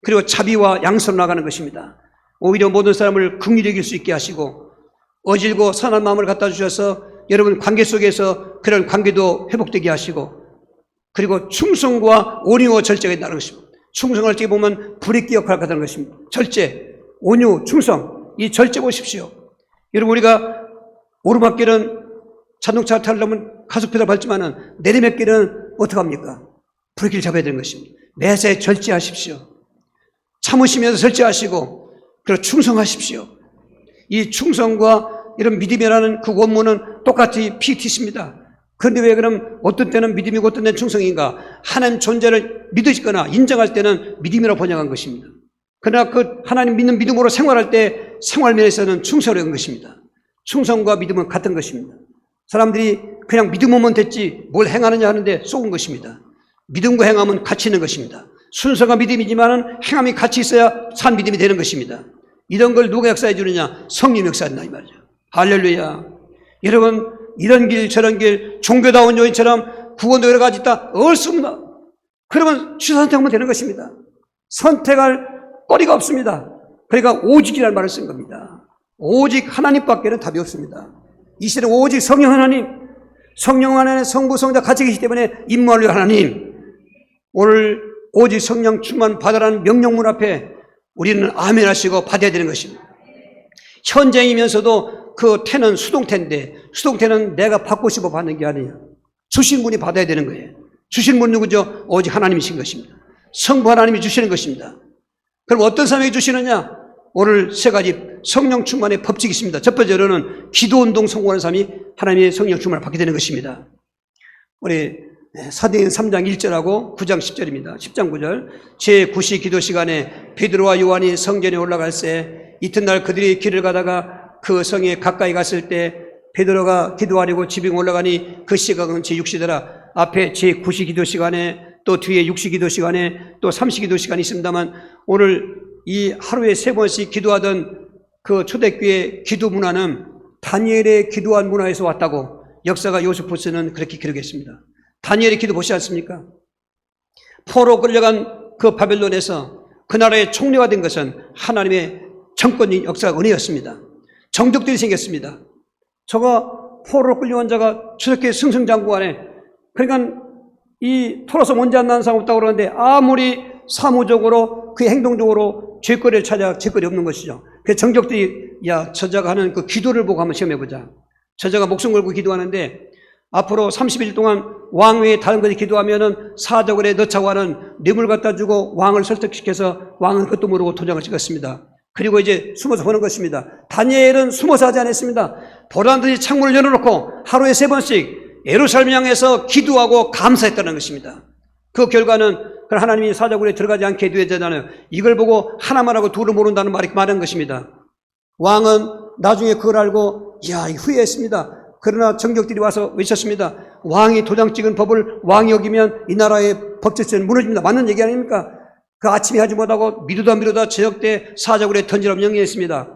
Speaker 1: 그리고 자비와 양선으로 나가는 것입니다. 오히려 모든 사람을 긍휼히 여길 수 있게 하시고 어질고 선한 마음을 갖다 주셔서 여러분 관계 속에서 그런 관계도 회복되게 하시고 그리고 충성과 온유와 절제가 있다는 것입니다. 충성을 어떻게 보면 불익기 역할을 하는 것입니다. 절제, 온유, 충성, 이 절제 보십시오. 여러분 우리가 오르막길은 자동차 타려면 가속페달 밟지만은 내리막길은 어떡합니까? 브레이크를 잡아야 되는 것입니다. 매사에 절제하십시오. 참으시면서 절제하시고 그리고 충성하십시오. 이 충성과 이런 믿음이라는 그 원문은 똑같이 PT입니다. 그런데 왜 그럼 어떤 때는 믿음이고 어떤 때는 충성인가? 하나님 존재를 믿으시거나 인정할 때는 믿음이라고 번역한 것입니다. 그러나 그 하나님 믿는 믿음으로 생활할 때 생활면에서는 충성을 한 것입니다. 충성과 믿음은 같은 것입니다. 사람들이 그냥 믿음으면 됐지 뭘 행하느냐 하는데 속은 것입니다. 믿음과 행함은 같이 있는 것입니다. 순서가 믿음이지만 행함이 같이 있어야 산 믿음이 되는 것입니다. 이런 걸 누가 역사해 주느냐? 성령 역사한다 이 말이죠. 할렐루야. 여러분 이런 길 저런 길 종교다운 요인처럼 구원도 여러 가지 있다. 없습니다. 그러면 취선택하면 되는 것입니다. 선택할 거리가 없습니다. 그러니까 오직이라는 말을 쓴 겁니다. 오직 하나님밖에는 답이 없습니다. 이 시대는 오직 성령 하나님, 성령 안에 성부 성자 같이 계시기 때문에 임무하려 하나님. 오늘 오직 성령 충만 받으라는 명령문 앞에 우리는 아멘 하시고 받아야 되는 것입니다. 현장이면서도 그 태는 수동태인데 수동태는 내가 받고 싶어 받는 게 아니에요. 주신 분이 받아야 되는 거예요. 주신 분 누구죠? 오직 하나님이신 것입니다. 성부 하나님이 주시는 것입니다. 그럼 어떤 사람에게 주시느냐? 오늘 세 가지 성령 충만의 법칙이 있습니다. 첫 번째로는 기도운동 성공하는 사람이 하나님의 성령 충만을 받게 되는 것입니다. 우리 사도행전 3장 1절하고 9장 10절입니다. 10장 9절 제9시 기도 시간에 베드로와 요한이 성전에 올라갈 새 이튿날 그들이 길을 가다가 그 성에 가까이 갔을 때 베드로가 기도하려고 지붕 올라가니 그 시각은 제6시더라. 앞에 제9시 기도 시간에 또 뒤에 6시 기도 시간에 또 3시 기도 시간이 있습니다만 오늘 이 하루에 3번씩 기도하던 그 초대교회 기도 문화는 다니엘의 기도한 문화에서 왔다고 역사가 요세푸스는 그렇게 기록했습니다. 다니엘의 기도 보시지 않습니까? 포로 끌려간 그 바벨론에서 그 나라의 총리가 된 것은 하나님의 정권이 역사가 은혜였습니다. 정적들이 생겼습니다. 저가 포로로 끌려온 자가 저렇게 승승장구하네. 그러니까 이 토라서 먼지 안 나는 사람 없다고 그러는데 아무리 사무적으로 그 행동적으로 죄거리를 찾아 죄거리 없는 것이죠. 그 정적들이 야 저자가 하는 그 기도를 보고 한번 시험해보자. 저자가 목숨 걸고 기도하는데 앞으로 30일 동안 왕 외에 다른 것이 기도하면은 사적을에 넣자고 하는 뇌물 갖다 주고 왕을 설득시켜서 왕은 그것도 모르고 도장을 찍었습니다. 그리고 이제 숨어서 보는 것입니다. 다니엘은 숨어서 하지 않았습니다. 보란듯이 창문을 열어놓고 하루에 3번씩 예루살렘 향해서 기도하고 감사했다는 것입니다. 그 결과는 하나님이 사자굴에 들어가지 않게 해야 되잖아요. 이걸 보고 하나만 하고 둘을 모른다는 말이 많은 것입니다. 왕은 나중에 그걸 알고 후회했습니다. 그러나 정적들이 와서 외쳤습니다. 왕이 도장 찍은 법을 왕이 어기면 이 나라의 법제처는 무너집니다. 맞는 얘기 아닙니까? 그 아침에 하지 못하고 미루다 저녁 때 사자굴에 던지라고 명령했습니다.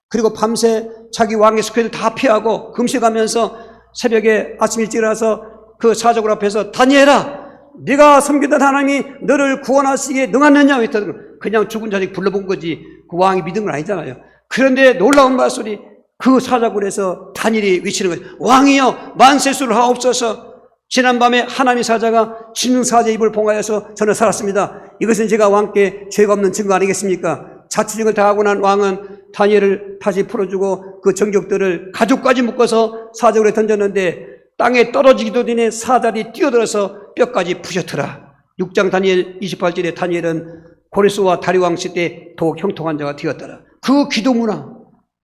Speaker 1: 그리고 밤새 자기 왕의 스크린을 다 피하고 금식하면서 새벽에 아침 일찍 일어나서 그 사자굴 앞에서 다니엘아 네가 섬기던 하나님이 너를 구원하시기에 능하느냐 했더니 그냥 죽은 자식 불러본 거지 그 왕이 믿은 건 아니잖아요. 그런데 놀라운 말소리 그 사자굴에서 다니엘이 외치는 거예요. 왕이여 만세수를 하옵소서. 지난밤에 하나님의 사자가 진능사자 입을 봉하여서 저는 살았습니다. 이것은 제가 왕께 죄가 없는 증거 아니겠습니까? 자치령을 당하고 난 왕은 다니엘을 다시 풀어주고 그 정적들을 가족까지 묶어서 사자굴에 던졌는데 땅에 떨어지기도 전에 사자들이 뛰어들어서 뼈까지 부셔뜨라. 6장 다니엘 28절에 다니엘은 고레스와 다리왕 시대 더욱 형통한 자가 되었더라. 그 기도 문화,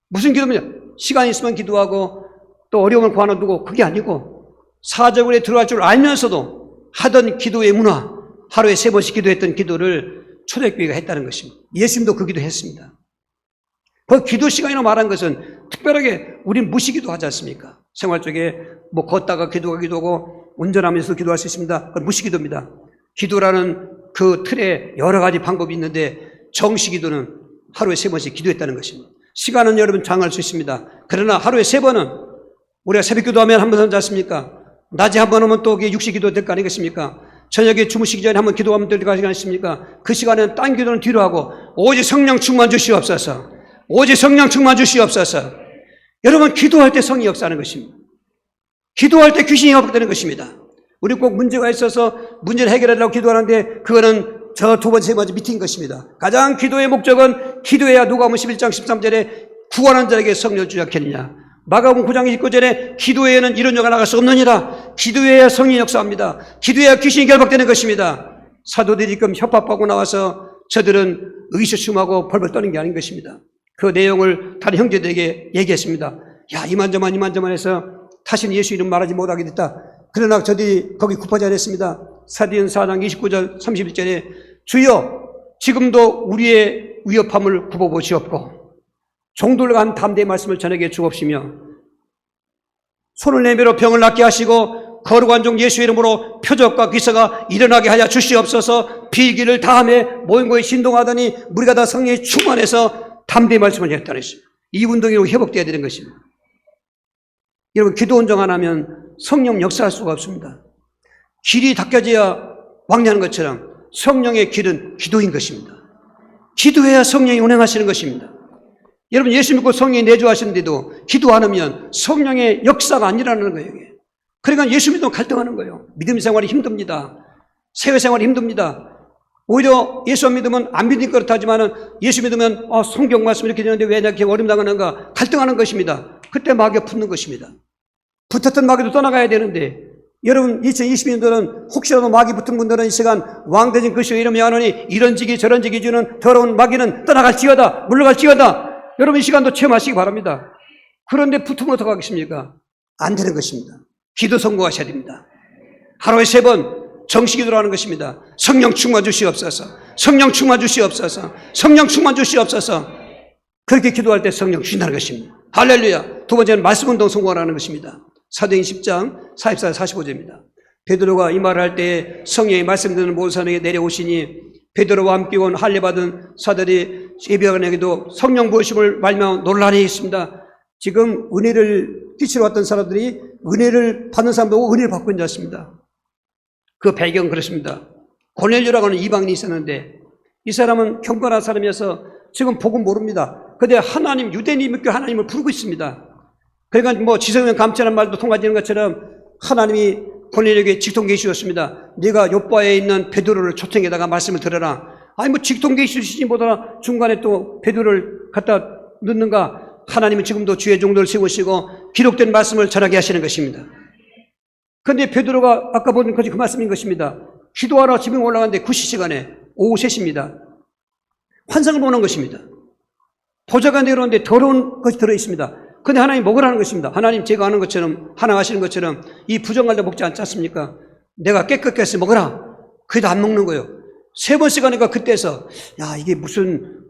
Speaker 1: 무슨 기도냐? 시간이 있으면 기도하고 또 어려움을 구하는 두고, 그게 아니고 사자굴에 들어갈 줄 알면서도 하던 기도의 문화, 하루에 3번씩 기도했던 기도를 초대교회가 했다는 것입니다. 예수님도 그 기도했습니다. 그 기도 시간이라고 말한 것은 특별하게 우린 무시기도 하지 않습니까? 생활 쪽에 뭐 걷다가 기도하기도 하고 운전하면서 기도할 수 있습니다. 그건 무시기도입니다. 기도라는 그 틀에 여러 가지 방법이 있는데 정시기도는 하루에 3번씩 기도했다는 것입니다. 시간은 여러분 정할 수 있습니다. 그러나 하루에 3번은 우리가 새벽 기도하면 한 번 하지 않습니까? 낮에 한 번 하면 또 그게 육시기도 될 거 아니겠습니까? 저녁에 주무시기 전에 한 번 기도하면 될 거 아니겠습니까? 그 시간에는 딴 기도는 뒤로 하고 오직 성령 충만 주시옵소서. 오직 성령 충만 주시옵소서. 여러분, 기도할 때 성이 역사하는 것입니다. 기도할 때 귀신이 협박되는 것입니다. 우리 꼭 문제가 있어서 문제를 해결하려고 기도하는데 그거는 저 2번째, 3번째 밑인 것입니다. 가장 기도의 목적은 기도해야 누가복음 11장 13절에 구원한 자에게 성령을 주지 않겠느냐. 마가복음 9장 29절에 기도에는 이런 자가 나갈 수 없느니라. 기도해야 성령이 역사합니다. 기도해야 귀신이 결박되는 것입니다. 사도들이 지금 협박하고 나와서 저들은 의기소침하고 벌벌 떠는 게 아닌 것입니다. 그 내용을 다른 형제들에게 얘기했습니다. 야, 이만저만 해서 다시는 예수 이름 말하지 못하게 됐다. 그러나 저들이 거기 굽하지 않았습니다. 사도행전 4장 29절 31절에 주여 지금도 우리의 위협함을 굽어보시옵고 종들과 한 담대의 말씀을 전에게 주옵시며 손을 내밀어 병을 낫게 하시고 거룩한 종 예수 이름으로 표적과 기사가 일어나게 하여 주시옵소서. 비기를 다함에 모인 곳에 신동하더니 우리가 다 성령에 충만해서 담대의 말씀을 했다는 것입니다. 이 운동이 회복되어야 되는 것입니다. 여러분, 기도 운동 안 하면 성령 역사할 수가 없습니다. 길이 닦여져야 왕래하는 것처럼 성령의 길은 기도인 것입니다. 기도해야 성령이 운행하시는 것입니다. 여러분, 예수 믿고 성령이 내주하시는데도 기도 안 하면 성령의 역사가 안 일어나는 거예요. 그러니까 예수 믿으면 갈등하는 거예요. 믿음 생활이 힘듭니다. 세회 생활이 힘듭니다. 오히려 예수 안 믿으면 안 믿으니까 그렇다지만은 예수 믿으면 성경 말씀 이렇게 되는데 왜 내가 이렇게 어려움 당하는가 갈등하는 것입니다. 그때 마귀가 붙는 것입니다. 붙었던 마귀도 떠나가야 되는데 여러분 2020년도는 혹시라도 마귀 붙은 분들은 이 시간 왕대진 그시오 이름이 하노니 이런 지기 저런 지기 주는 더러운 마귀는 떠나갈지어다 물러갈지어다. 여러분 이 시간도 체험하시기 바랍니다. 그런데 붙으면 어떡하겠습니까? 안 되는 것입니다. 기도 성공하셔야 됩니다. 하루에 3번 정식기도로 하는 것입니다. 성령 충만 주시옵소서. 성령 충만 주시옵소서. 성령 충만 주시옵소서. 그렇게 기도할 때 성령 주신다는 것입니다. 할렐루야. 2번째는 말씀 운동 성공하라는 것입니다. 사도행전 10장 44, 45절입니다. 베드로가 이 말을 할 때 성령이 말씀 듣는 모든 사람에게 내려오시니 베드로와 함께 온 할례 받은 사들이 예비하건에게도 성령 부으심을 말미암아 논란이 있습니다. 지금 은혜를 끼치러 왔던 사람들이 은혜를 받는 사람도 은혜를 받고 있는 자였습니다. 그 배경은 그렇습니다. 고넬료라고 하는 이방인이 있었는데 이 사람은 경건한 사람이어서 지금 복음 모릅니다. 그런데 하나님, 유대인이 믿고 하나님을 부르고 있습니다. 그러니까 뭐 지성면 감찰한 말도 통과되는 것처럼 하나님이 고넬료에게 직통계시 주셨습니다. 네가 요바에 있는 베드로를 초청에다가 말씀을 들어라. 아니 뭐 직통계시 주시지 못하나 중간에 또 베드로를 갖다 넣는가. 하나님은 지금도 주의 종들을 세우시고 기록된 말씀을 전하게 하시는 것입니다. 그런데 베드로가 아까 본 것이 그 말씀인 것입니다. 기도하러 집에 올라갔는데 9시 시간에 오후 3시입니다. 환상을 보는 것입니다. 보좌가 내려오는데 더러운 것이 들어있습니다. 근데 하나님 먹으라는 것입니다. 하나님 제가 하는 것처럼 하나 하시는 것처럼 이 부정갈대 먹지 않지 않습니까? 내가 깨끗게 해서 먹어라. 그래도 안 먹는 거예요. 3번씩 하니까 그때서 야 이게 무슨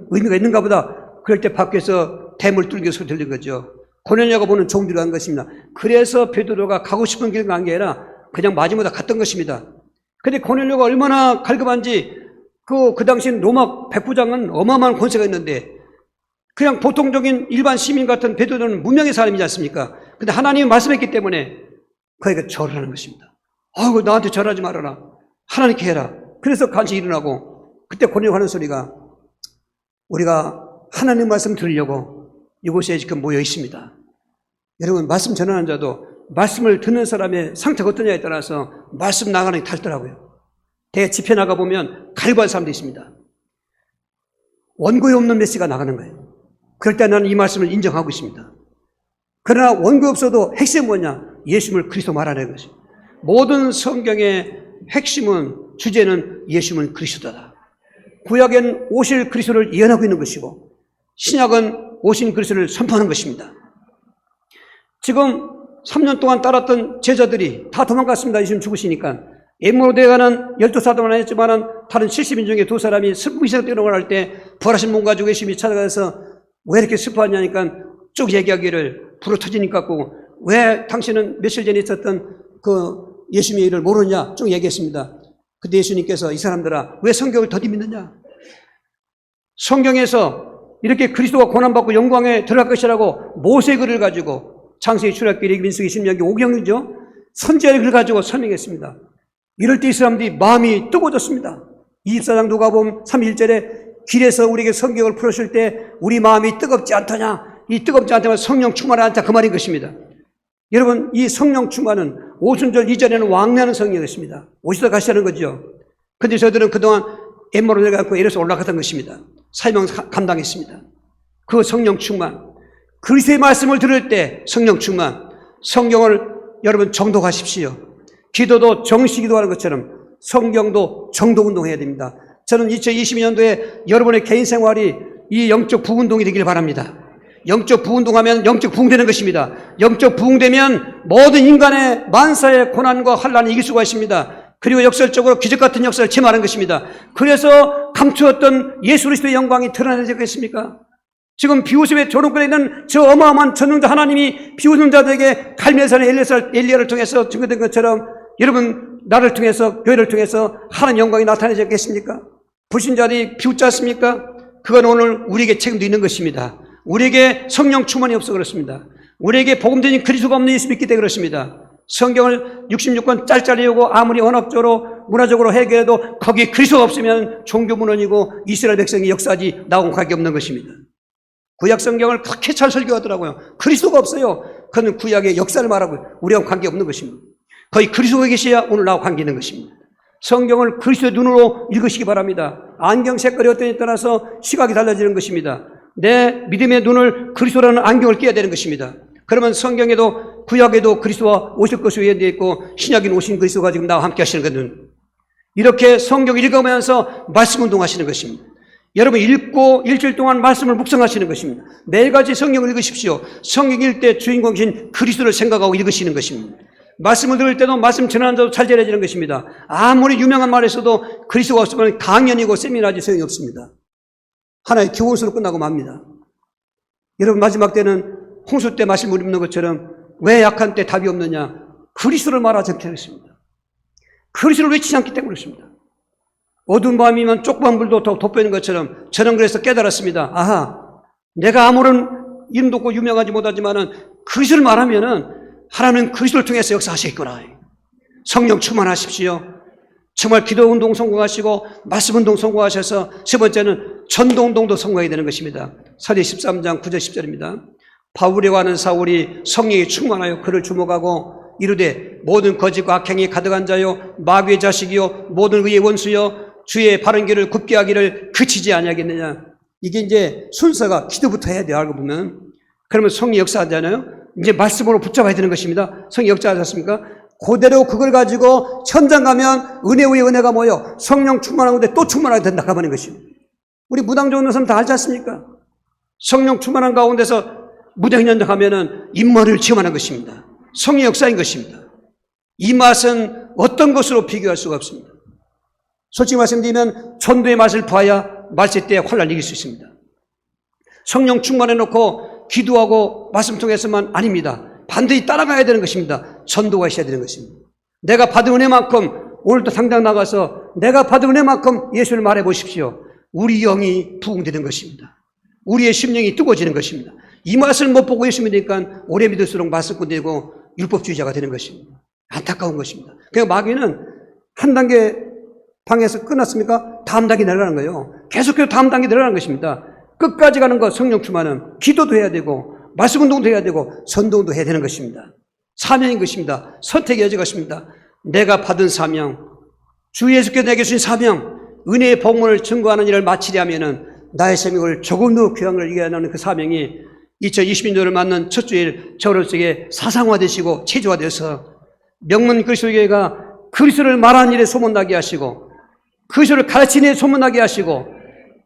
Speaker 1: 의미가 있는가 보다. 그럴 때 밖에서 대물 뚫기 소리 들린 거죠. 고넬료가 보는 종들이 간 것입니다. 그래서 베드로가 가고 싶은 길 간 게 아니라 그냥 마지막에 갔던 것입니다. 근데 고넬료가 얼마나 갈급한지 그 당시 로마 백부장은 어마어마한 권세가 있는데 그냥 보통적인 일반 시민 같은 베드로는 문명의 사람이지 않습니까? 근데 하나님이 말씀했기 때문에 그에게 절을 하는 것입니다. 아이고 나한테 절하지 말아라. 하나님께 해라. 그래서 간신히 일어나고 그때 고넬료가 하는 소리가 우리가 하나님 말씀 들으려고 이곳에 지금 모여 있습니다. 여러분 말씀 전하는 자도 말씀을 듣는 사람의 상태가 어떠냐에 따라서 말씀 나가는 게 달더라고요. 대개 집회 나가보면 갈구할 사람도 있습니다. 원고에 없는 메시지가 나가는 거예요. 그럴 때 나는 이 말씀을 인정하고 있습니다. 그러나 원고 없어도 핵심은 뭐냐? 예수님을 그리스도 말하는 것입니다. 모든 성경의 핵심은, 주제는 예수님은 그리스도다. 구약엔 오실 그리스도를 예언하고 있는 것이고 신약은 오신 그리스도를 선포하는 것입니다. 지금 3년 동안 따랐던 제자들이 다 도망갔습니다. 예수님 죽으시니까. 엠마오에 가는 12사도만 했지만 다른 70인 중에 2사람이 슬픔 이상 뛰어넘어갈 할 때 부활하신 몸 가지고 예수님이 찾아가서 왜 이렇게 슬퍼하냐니까 쭉 얘기하기를 불어 터지는 것 같고, 왜 당신은 며칠 전에 있었던 그 예수님의 일을 모르냐 쭉 얘기했습니다. 그때 예수님께서 이 사람들아 왜 성경을 더디 믿느냐? 성경에서 이렇게 그리스도가 고난받고 영광에 들어갈 것이라고 모세의 글을 가지고 창세기, 출애굽기, 레위기, 민수기, 신명기, 오경이죠. 선지자의 글을 가지고 설명했습니다. 이럴 때 이 사람들이 마음이 뜨거워졌습니다. 24장 누가복음 31절에 길에서 우리에게 성경을 풀었을 때 우리 마음이 뜨겁지 않더냐? 이 뜨겁지 않다면 성령 충만하지 않다 그 말인 것입니다. 여러분, 이 성령 충만은 오순절 이전에는 왕래하는 성령이었습니다. 오시다 가시라는 거죠. 근데 저들은 그동안 엠마오로 내려가고 에레스 올라갔던 것입니다. 사명 감당했습니다. 그 성령 충만, 그리스도의 말씀을 들을 때 성령 충만, 성경을 여러분 정독하십시오. 기도도 정시 기도하는 것처럼 성경도 정독 운동해야 됩니다. 저는 2022년도에 여러분의 개인 생활이 이 영적 부운동이 되길 바랍니다. 영적 부운동하면 영적 부흥되는 것입니다. 영적 부흥되면 모든 인간의 만사의 고난과 환난을 이길 수가 있습니다. 그리고 역설적으로 기적 같은 역사를 체험하는 것입니다. 그래서 감추었던 예수 그리스도의 영광이 드러나지 않겠습니까? 지금 비웃음의 조롱권에 있는 저 어마어마한 전능자 하나님이 비웃음 자들에게 갈멜산의 엘리야를 통해서 증거된 것처럼 여러분 나를 통해서 교회를 통해서 하나님 영광이 나타나지 않겠습니까? 불신자들이 비웃지 않습니까? 그건 오늘 우리에게 책임도 있는 것입니다. 우리에게 성령 충만이 없어 그렇습니다. 우리에게 복음되는 그리스도가 없는 예수 믿기 때문에 그렇습니다. 성경을 66권 짤짤이고 아무리 언어적으로 문화적으로 해결해도 거기에 그리스도가 없으면 종교 문헌이고 이스라엘 백성이 역사하지 나하고는 관계없는 것입니다. 구약 성경을 그렇게 잘 설교하더라고요. 그리스도가 없어요. 그는 구약의 역사를 말하고 우리하고 관계없는 것입니다. 거의 그리스도가 계셔야 오늘 나하고 관계 있는 것입니다. 성경을 그리스도의 눈으로 읽으시기 바랍니다. 안경 색깔이 어떠냐에 따라서 시각이 달라지는 것입니다. 내 믿음의 눈을 그리스도라는 안경을 끼워야 되는 것입니다. 그러면 성경에도 구약에도 그리스도와 오실 것으로 예언되어 있고 신약인 오신 그리스도가 지금 나와 함께 하시는 것은 이렇게 성경을 읽으면서 말씀 운동하시는 것입니다. 여러분 읽고 일주일 동안 말씀을 묵상하시는 것입니다. 매일같이 성경을 읽으십시오. 성경 읽을 때 주인공이신 그리스도를 생각하고 읽으시는 것입니다. 말씀을 들을 때도 말씀 전하는 자도 잘 전해지는 것입니다. 아무리 유명한 말에서도 그리스도가 없으면 강연이고 세미나지 소용이 없습니다. 하나의 교훈수로 끝나고 맙니다. 여러분 마지막 때는 홍수 때 마실 물 없는 것처럼 왜 약한 때 답이 없느냐? 그리스도를 말하지 않기 때문입니다. 그리스도를 외치지 않기 때문에 그렇습니다. 어두운 밤이면 조그만 불도 더 돋보이는 것처럼 저는 그래서 깨달았습니다. 아하, 내가 아무런 이름도 없고 유명하지 못하지만은 그리스도를 말하면은 하나님은 그리스도를 통해서 역사하시겠구나. 성령 충만하십시오. 정말 기도 운동 성공하시고 말씀 운동 성공하셔서 세 번째는 전도 운동도 성공해야 되는 것입니다. 사도행 13장 9절 10절입니다. 바울이라고 하는 사울이 성령이 충만하여 그를 주목하고 이르되 모든 거짓과 악행이 가득한 자요 마귀의 자식이요 모든 의의 원수요 주의 바른 길을 굽게 하기를 그치지 아니하겠느냐. 이게 이제 순서가 기도부터 해야 돼요. 알고 보면. 그러면 성령 역사하잖아요. 이제 말씀으로 붙잡아야 되는 것입니다. 성령 역사하셨습니까? 그대로 그걸 가지고 천장 가면 은혜 위에 은혜가 모여 성령 충만한 건데 또 충만하게 된다 가버린 것입니다. 우리 무당 좋은 사람 다 알지 않습니까? 성령 충만한 가운데서 무당 현장 가면은 입머리를 체험하는 것입니다. 성령 역사인 것입니다. 이 맛은 어떤 것으로 비교할 수가 없습니다. 솔직히 말씀드리면 전도의 맛을 봐야 말세 때 환난을 이길 수 있습니다. 성령 충만해 놓고 기도하고 말씀 통해서만 아닙니다. 반드시 따라가야 되는 것입니다. 전도가 있어야 되는 것입니다. 내가 받은 은혜만큼 오늘도 당장 나가서 내가 받은 은혜만큼 예수를 말해 보십시오. 우리 영이 부흥되는 것입니다. 우리의 심령이 뜨거워지는 것입니다. 이 맛을 못 보고 예수 믿으니까 오래 믿을수록 말씀꾼 되고 율법주의자가 되는 것입니다. 안타까운 것입니다. 그러니까 마귀는 한 단계 방에서 끝났습니까? 다음 단계 내려가는 거예요. 계속해서 다음 단계 내려가는 것입니다. 끝까지 가는 것 성령 충만은 기도도 해야 되고 말씀 운동도 해야 되고 전도도 해야 되는 것입니다. 사명인 것입니다. 선택의 여지가 있습니다. 내가 받은 사명, 주 예수께서 내게 주신 사명, 은혜의 복문을 증거하는 일을 마치려 하면은 나의 생명을 조금 더 귀한 걸 이겨야 하는 그 사명이 2020년도를 맞는 첫 주일 저로서에게 사상화되시고 체조화되어서 명문 그리스도교회가 그리스도를 말하는 일에 소문나게 하시고 그리스도를 가르치는 일에 소문나게 하시고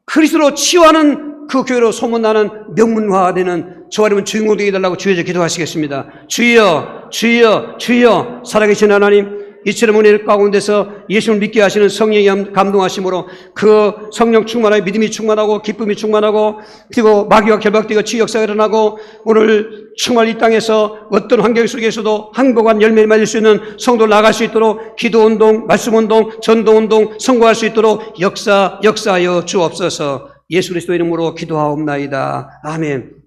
Speaker 1: 그리스도로 치유하는 그 교회로 소문나는 명문화되는 저와 여러분 주인공 되게 해달라고 주여서 기도하시겠습니다. 주여 주여 주여 살아계신 하나님, 이처럼 은혜 가운데서 예수를 믿게 하시는 성령이 감동하심으로 그 성령 충만하고 믿음이 충만하고 기쁨이 충만하고 그리고 마귀와 결박되고 치유 역사가 일어나고 오늘 정말 이 땅에서 어떤 환경 속에서도 행복한 열매를 맺을 수 있는 성도를 나갈 수 있도록 기도운동, 말씀운동, 전도운동 성공할 수 있도록 역사하여 주옵소서. 예수 그리스도 이름으로 기도하옵나이다. 아멘.